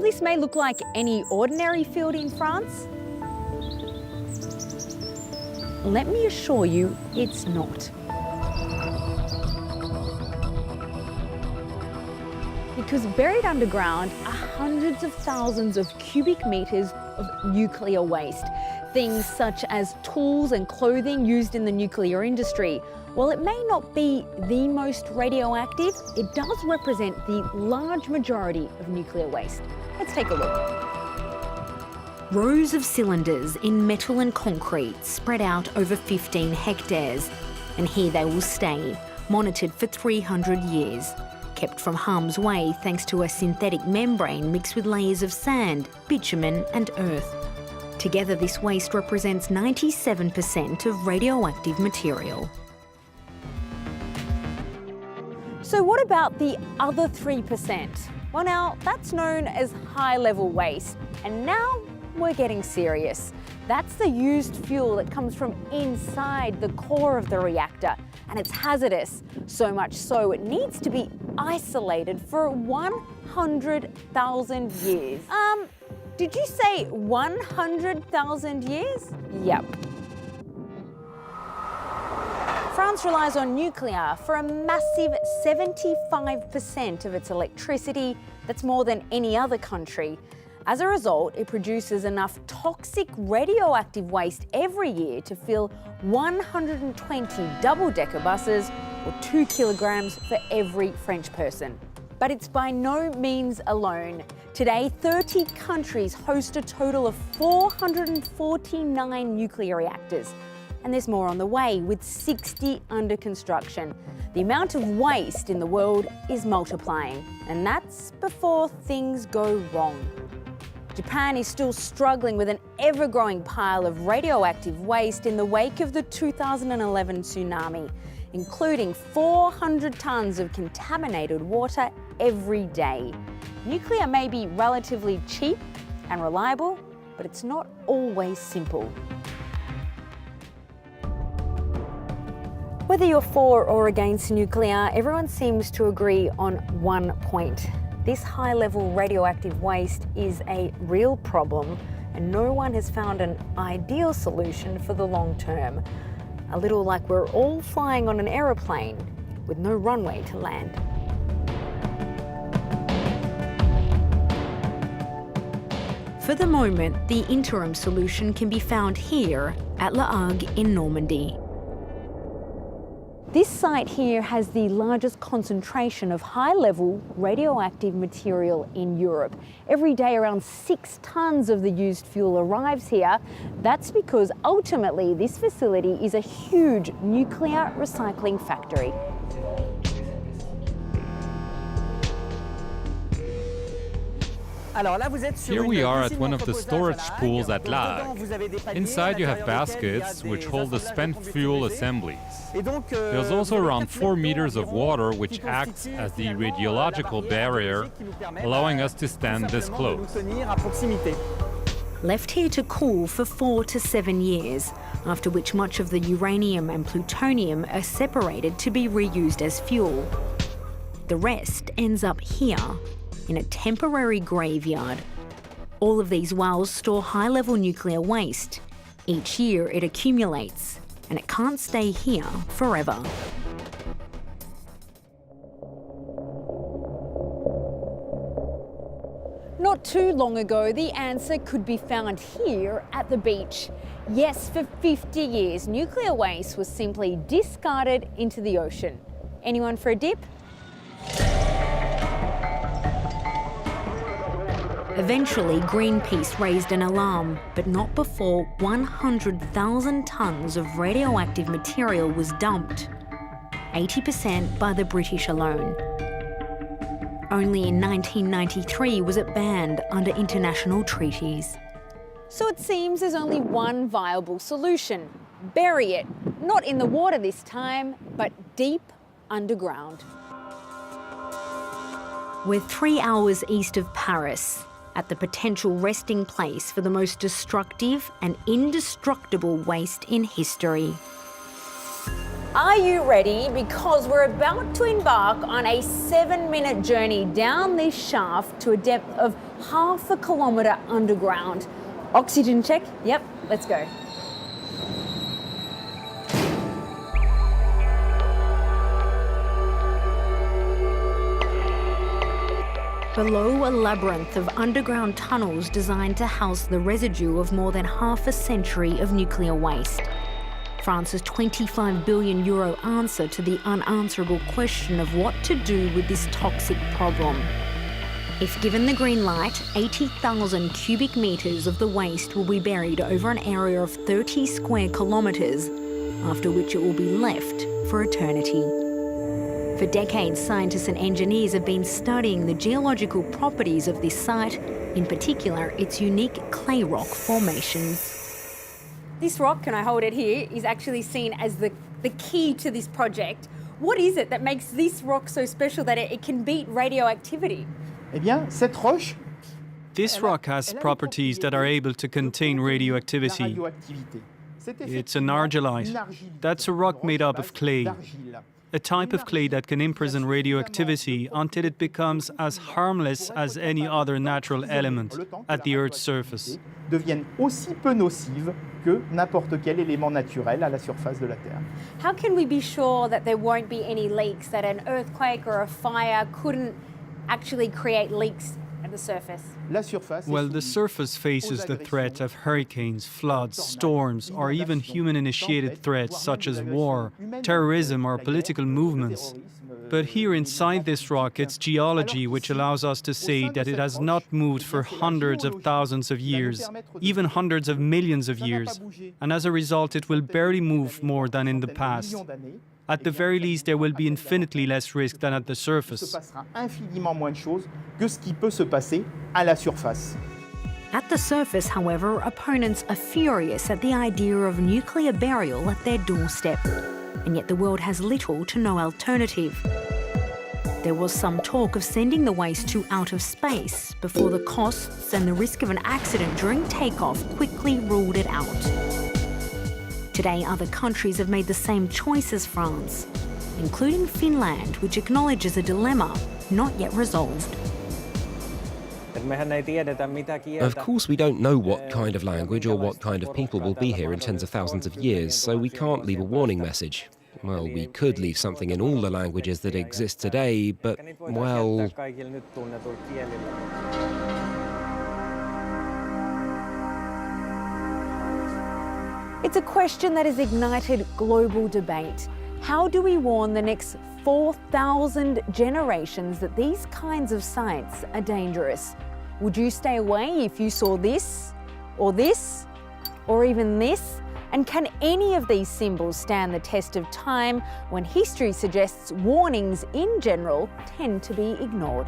while this may look like any ordinary field in France, let me assure you it's not. Because buried underground are hundreds of thousands of cubic meters of nuclear waste. Things such as tools and clothing used in the nuclear industry. While it may not be the most radioactive, it does represent the large majority of nuclear waste. Let's take a look. Rows of cylinders in metal and concrete spread out over 15 hectares. And here they will stay, monitored for 300 years. Kept from harm's way thanks to a synthetic membrane mixed with layers of sand, bitumen and earth. Together, this waste represents 97% of radioactive material. So what about the other 3%? Well now, that's known as high-level waste. And now we're getting serious. That's the used fuel that comes from inside the core of the reactor. And it's hazardous, so much so it needs to be isolated for 100,000 years. Did you say 100,000 years? Yep. France relies on nuclear for a massive 75% of its electricity. That's more than any other country. As a result, it produces enough toxic radioactive waste every year to fill 120 double-decker buses, or 2 kilograms for every French person. But it's by no means alone. Today, 30 countries host a total of 449 nuclear reactors. And there's more on the way, with 60 under construction. The amount of waste in the world is multiplying, and that's before things go wrong. Japan is still struggling with an ever-growing pile of radioactive waste in the wake of the 2011 tsunami, including 400 tons of contaminated water every day. Nuclear may be relatively cheap and reliable, but it's not always simple. Whether you're for or against nuclear, everyone seems to agree on one point. This high-level radioactive waste is a real problem, and no one has found an ideal solution for the long term. A little like we're all flying on an aeroplane with no runway to land. For the moment, the interim solution can be found here at La Hague in Normandy. This site here has the largest concentration of high-level radioactive material in Europe. Every day around 6 tons of the used fuel arrives here. That's because ultimately this facility is a huge nuclear recycling factory. Here we are at one of the storage pools at La Hague. Inside you have baskets which hold the spent fuel assemblies. There's also around 4 meters of water which acts as the radiological barrier, allowing us to stand this close. Left here to cool for 4 to 7 years, after which much of the uranium and plutonium are separated to be reused as fuel. The rest ends up here, in a temporary graveyard. All of these wells store high-level nuclear waste. Each year it accumulates, and it can't stay here forever. Not too long ago, the answer could be found here at the beach. Yes, for 50 years, nuclear waste was simply discarded into the ocean. Anyone for a dip? Eventually, Greenpeace raised an alarm, but not before 100,000 tons of radioactive material was dumped, 80% by the British alone. Only in 1993 was it banned under international treaties. So it seems there's only one viable solution: bury it, not in the water this time, but deep underground. We're 3 hours east of Paris, at the potential resting place for the most destructive and indestructible waste in history. Are you ready? Because we're about to embark on a 7-minute journey down this shaft to a depth of 1/2 kilometre underground. Oxygen check? Yep, let's go. Below a labyrinth of underground tunnels designed to house the residue of more than half a century of nuclear waste. France's €25 billion answer to the unanswerable question of what to do with this toxic problem. If given the green light, 80,000 cubic metres of the waste will be buried over an area of 30 square kilometres, after which it will be left for eternity. For decades, scientists and engineers have been studying the geological properties of this site, in particular its unique clay rock formations. This rock, can I hold it here, is actually seen as the key to this project. What is it that makes this rock so special that it can beat radioactivity? Eh bien, cette roche, this rock has properties that are able to contain radioactivity. It's an argillite. That's a rock made up of clay, a type of clay that can imprison radioactivity until it becomes as harmless as any other natural element at the Earth's surface. deviennent aussi peu nocives que n'importe quel élément naturel à la surface de la Terre. How can we be sure that there won't be any leaks, that an earthquake or a fire couldn't actually create leaks at the surface? Well, the surface faces the threat of hurricanes, floods, storms, or even human-initiated threats such as war, terrorism, or political movements. But here inside this rock, it's geology which allows us to say that it has not moved for hundreds of thousands of years, even hundreds of millions of years, and as a result it will barely move more than in the past. At the very least, there will be infinitely less risk than at the surface. At the surface, however, opponents are furious at the idea of nuclear burial at their doorstep. And yet the world has little to no alternative. There was some talk of sending the waste to outer space before the costs and the risk of an accident during takeoff quickly ruled it out. Today, other countries have made the same choice as France, including Finland, which acknowledges a dilemma not yet resolved. Of course, we don't know what kind of language or what kind of people will be here in tens of thousands of years, so we can't leave a warning message. Well, we could leave something in all the languages that exist today, but, well... It's a question that has ignited global debate. How do we warn the next 4,000 generations that these kinds of sites are dangerous? Would you stay away if you saw this, or even this? And can any of these symbols stand the test of time when history suggests warnings in general tend to be ignored?